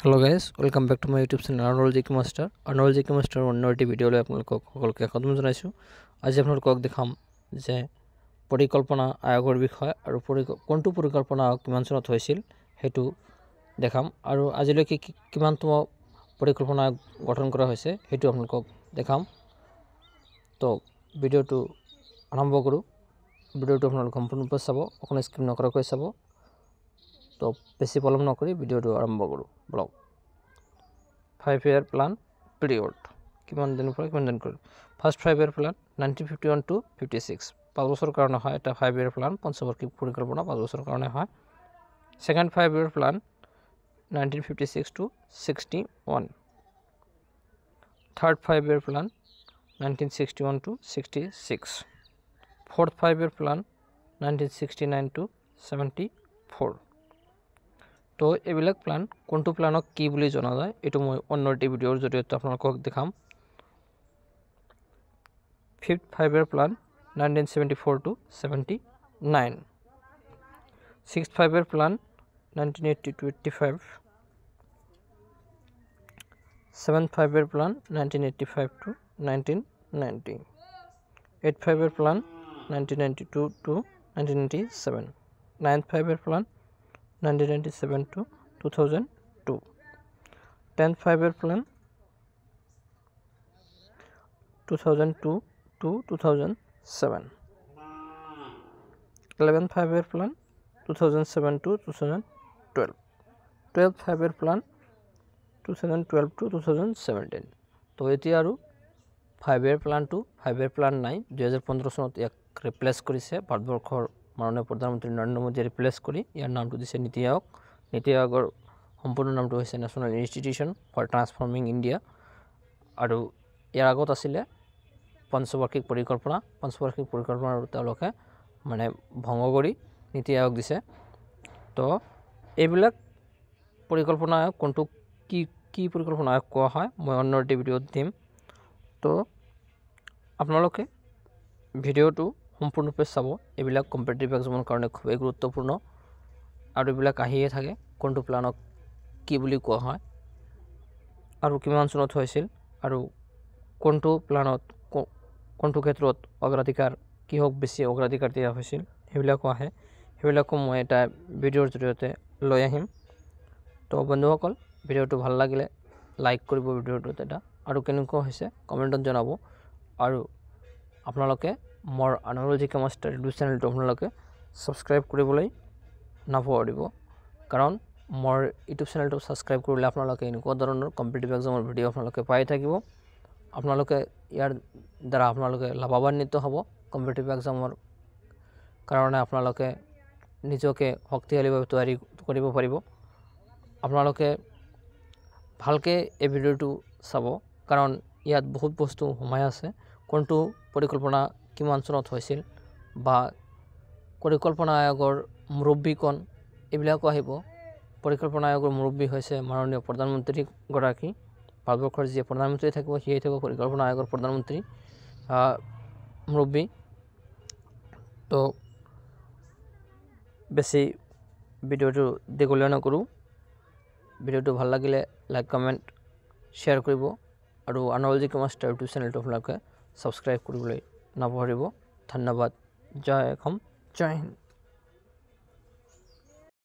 Hello guys, welcome back to my YouTube channel Arnold JK Master. Arnold JK Master অন্যটি video লৈ আপোনালোকক সকলোকে স্বাগতম জনাইছো। আজি আপোনালোকক দেখাম যে পৰিকল্পনা আয়োগৰ বিষয় আৰু কোনটো পৰিকল্পনা আয়োগ কিমান চনত হৈছিল হেতু দেখাম আৰু আজিলৈকে কিমানতম পৰিকল্পনা আয়োগ গঠন কৰা হৈছে হেতু আপোনালোকক দেখাম। তো ভিডিওটো আৰম্ভ কৰো। ভিডিওটো আপোনালোক সম্পূৰ্ণৰূপে চাব, অকণ স্কিপ নকৰাকৈ চাব। তো বেছি পলম নকৰি ভিডিওটো আৰম্ভ কৰো। ব্লগ 5-year plan period কিমান দিনৰ পৰা কিমান দিন কৰিল। ফাৰ্স্ট 5-year plan 1951 to 56 5 বছৰৰ কাৰণে হয়। এটা 5-year plan পঞ্চবাৰ্ষিক পৰিকল্পনা 5 বছৰৰ কাৰণে হয়। Second 5-year plan 1956 to 61 third 5-year plan 1961 to 66 fourth 5-year plan 1969 to 74 তো এইবিলাক প্ল্যান কোনটো প্ল্যানক কি বুলি জনা যায় এটো মই অন্যটি ভিডিওৰ জৰিয়তে আপোনালোকক দেখাম। Fifth 5-year plan 1974 to 79 sixth 5-year plan 1980 to 85 seventh 5-year plan 1985 to 1990 eighth 5-year plan 1992 to 1997 ninth 5-year plan 1997 to 2002 10th 5-year plan 2002 to 2007 11th 5-year plan 2007 to 2012 12th 5-year plan 2012 to 2017 তো এতিয়া আৰু 5-year plan to 5-year plan নাই 2015 চনত ইয়াক ৰিপ্লেস কৰিছে ভাৰতবৰ্ষৰ মাননীয় প্ৰধানমন্ত্ৰী নৰেন্দ্ৰ মোদীয়ে ৰিপ্লেস কৰি ইয়াৰ নামটো দিছে নীতি আয়োগ। নীতি আয়োগৰ সম্পূৰ্ণ নামটো হৈছে national institution for transforming India আৰু ইয়াৰ আগত আছিল পঞ্চবাৰ্ষিক পৰিকল্পনাৰ তেওঁলোকে মানে ভংগ কৰি নীতি আয়োগ দিছে। তো এইবিলাক পৰিকল্পনা আয়োগ কোনটো কি পৰিকল্পনা আয়োগ কোৱা হয় মই অন্যটি ভিডিওত দিম। তো আপোনালোকে ভিডিওটো সম্পূৰ্ণৰূপে চাব। এইবিলাক কম্পিটিটিভ এক্সামৰ কাৰণে খুবেই গুৰুত্বপূৰ্ণ আৰু এইবিলাক আহিয়ে থাকে কোনটো প্ল্যানক কি বুলি কোৱা হয় আৰু কিমান চনত হৈছিল আৰু কোনটো প্ল্যানত কোনটো ক্ষেত্ৰত অগ্ৰাধিকাৰ কি হক বেছি অগ্ৰাধিকাৰ দিয়া হৈছিল সেইবিলাকো আহে। সেইবিলাকো মই এটা ভিডিওৰ জৰিয়তে লৈ আহিম। তো বন্ধুসকল ভিডিওটো ভাল লাগিলে লাইক কৰিব ভিডিওটো এটা আৰু কেনেকুৱা হৈছে কমেন্টত জনাব আৰু আপোনালোকে মোৰ আৰ্নল্ড JK Master ইউটিউব চেনেলটো আপোনালোকে সাবস্ক্ৰাইব কৰিবলৈ নাপাহৰিব কাৰণ মোৰ ইউটিউব চেনেলটো সাবস্ক্ৰাইব কৰিলে আপোনালোকে এনেকুৱা ধৰণৰ কম্পিটিটিভ এক্সামৰ ভিডিও আপোনালোকে পাই থাকিব। আপোনালোকে ইয়াৰ দ্বাৰা আপোনালোকে লাভান্বিত হ'ব। কম্পিটিটিভ এক্সামৰ কাৰণে আপোনালোকে নিজকে শক্তিশালীভাৱে তৈয়াৰী কৰিব পাৰিব। আপোনালোকে ভালকে এই ভিডিওটো চাব কাৰণ ইয়াত বহুত বস্তু সোমাই আছে। কোনটো পৰিকল্পনা কিমান চনত হৈছিল বা পৰিকল্পনা আয়োগৰ মুৰব্বী কোন এইবিলাকো আহিব। পৰিকল্পনা আয়োগৰ মুৰব্বী হৈছে মাননীয় প্ৰধানমন্ত্ৰী গৰাকী। ভাৰতবৰ্ষৰ যে প্ৰধানমন্ত্ৰী থাকিব সিয়ে থাকিব পৰিকল্পনা আয়োগৰ প্ৰধানমন্ত্ৰী মুৰব্বী। তো বেছি ভিডিওটো দীঘলীয়া নকৰো। ভিডিওটো ভাল লাগিলে লাইক কমেন্ট শ্বেয়াৰ কৰিব আৰু আৰ্নল্ড JK Master ইউটিউব চেনেলটো আপোনালোকে সাবস্ক্ৰাইব কৰিবলৈ নাপাহৰিব। ধন্যবাদ। জয় অসম, জয় হিন্দ।